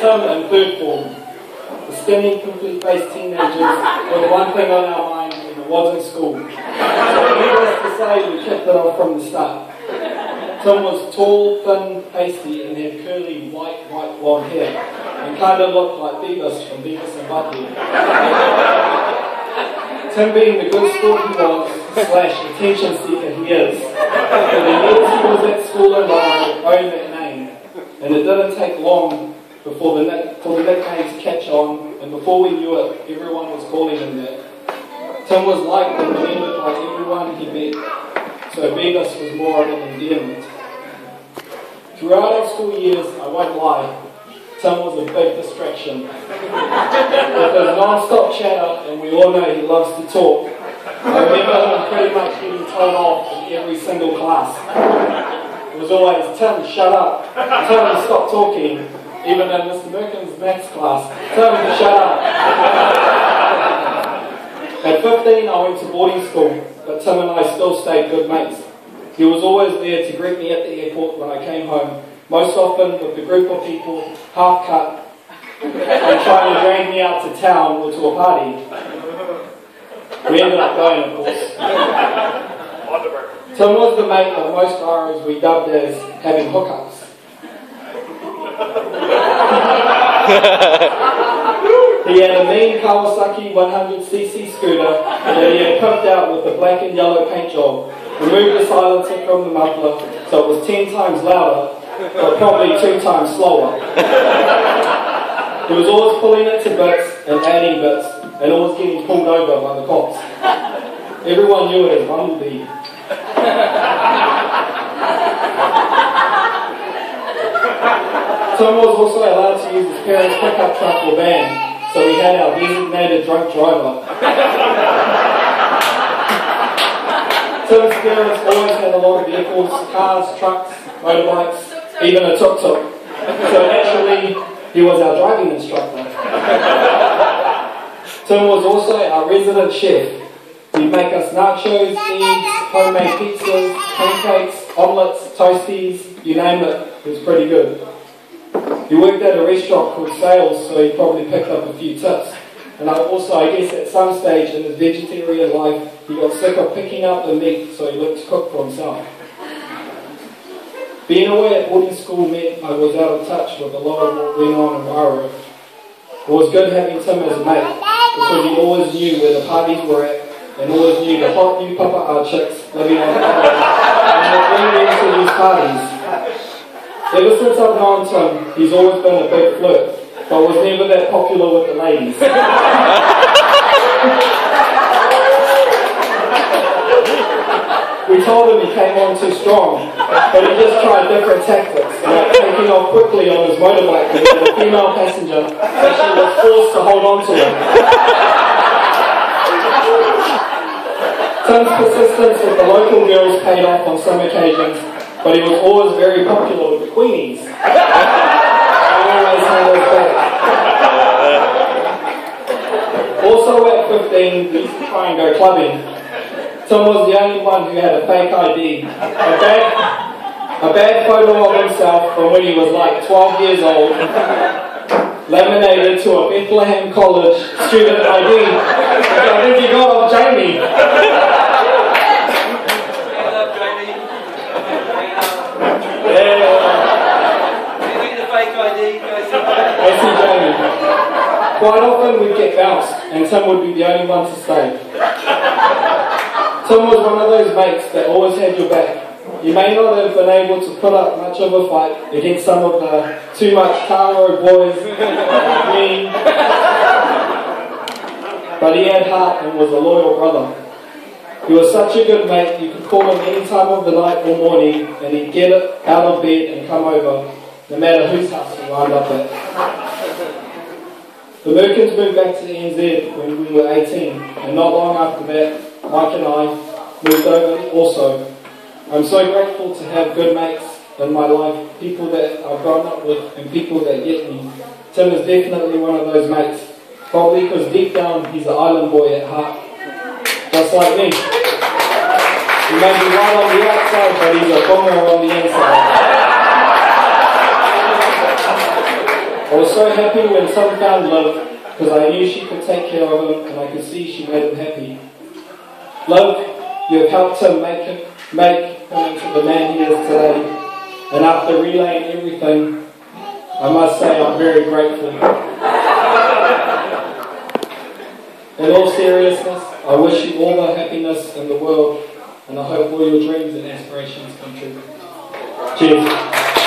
Tim in third form. The skinny, complete-faced teenagers with one thing on our mind, and it wasn't school. So needless to say, we kicked it off from the start. Tim was tall, thin, pasty, and had curly, white blonde hair, and kind of looked like Beavis from Beavis and Butthead. Tim, being the good sport he was, / attention seeker he is, for the years he was at school and I owned that name, and it didn't take long for the nickname to catch on, and before we knew it, everyone was calling him that. Tim was liked and remembered by everyone he met, so Beavis was more of an endearment. Throughout our school years, I won't lie, Tim was a big distraction. With his non-stop chatter, and we all know he loves to talk, I remember him pretty much getting told off in every single class. It was always, Tim, shut up. Tim, stop talking. Even in Mr. Merkin's maths class, Tim, shut up. At 15, I went to boarding school, but Tim and I still stayed good mates. He was always there to greet me at the airport when I came home, most often with a group of people, half cut, and trying to drag me out to town or to a party. We ended up going, of course. Tim was the mate of most ROs we dubbed as having hookups. He had a mean Kawasaki 100cc scooter that he had pimped out with a black and yellow paint job, removed the silencer from the muffler so it was 10 times louder, but probably 2 times slower. He was always pulling it to bits and adding bits, and always getting pulled over by the cops. Everyone knew it as Bumblebee. Tim was also allowed to use his parents' pickup truck or van, so we had our designated drunk driver. Tim's parents always had a lot of vehicles, cars, trucks, motorbikes, even a tuk-tuk. So naturally, he was our driving instructor. Tim was also our resident chef. He'd make us nachos, eggs, homemade pizzas, pancakes, omelettes, toasties, you name it. It was pretty good. He worked at a restaurant called Sales, so he probably picked up a few tips. And I guess at some stage in his vegetarian life, he got sick of picking up the meat, so he learned to cook for himself. Being away at boarding school meant I was out of touch with a lot of what went on in Wairoa. It was good having Tim as a mate, because he always knew where the parties were at, and always knew the hot new papa chicks living on the island, and would bring them to these parties. Ever since I've known Tim, he's always been a big flirt, but was never that popular with the ladies. We told him he came on too strong, but he just tried different tactics, like taking off quickly on his motorbike with a female passenger, so she was forced to hold on to him. Tim's persistence with the local girls paid off on some occasions, but he was always very popular with the Queenies. He always had his back. Also at 15, we used to try and go clubbing. Tim was the only one who had a fake ID. A bad photo of himself from when he was like 12 years old, laminated to a Bethlehem College student ID, which I think he got off Jamie. I see Jamie. Quite often we'd get bounced, and Tim would be the only one to stay. Tim was one of those mates that always had your back. You may not have been able to put up much of a fight against some of the too much Karo boys, me, but he had heart and was a loyal brother. He was such a good mate, you could call him any time of the night or morning, and he'd get out of bed and come over, no matter whose house he wound up at. The Merkins moved back to the NZ when we were 18, and not long after that, Mike and I moved over also. I'm so grateful to have good mates in my life, people that I've grown up with and people that get me. Tim is definitely one of those mates, probably because deep down he's an island boy at heart, just like me. He may be right on the outside, but he's a boomer on the inside. I was so happy when some found love, because I knew she could take care of him and I could see she made him happy. Love, you have helped him make him into the man he is today. And after relaying everything, I must say I'm very grateful. In all seriousness, I wish you all the happiness in the world, and I hope all your dreams and aspirations come true. Cheers.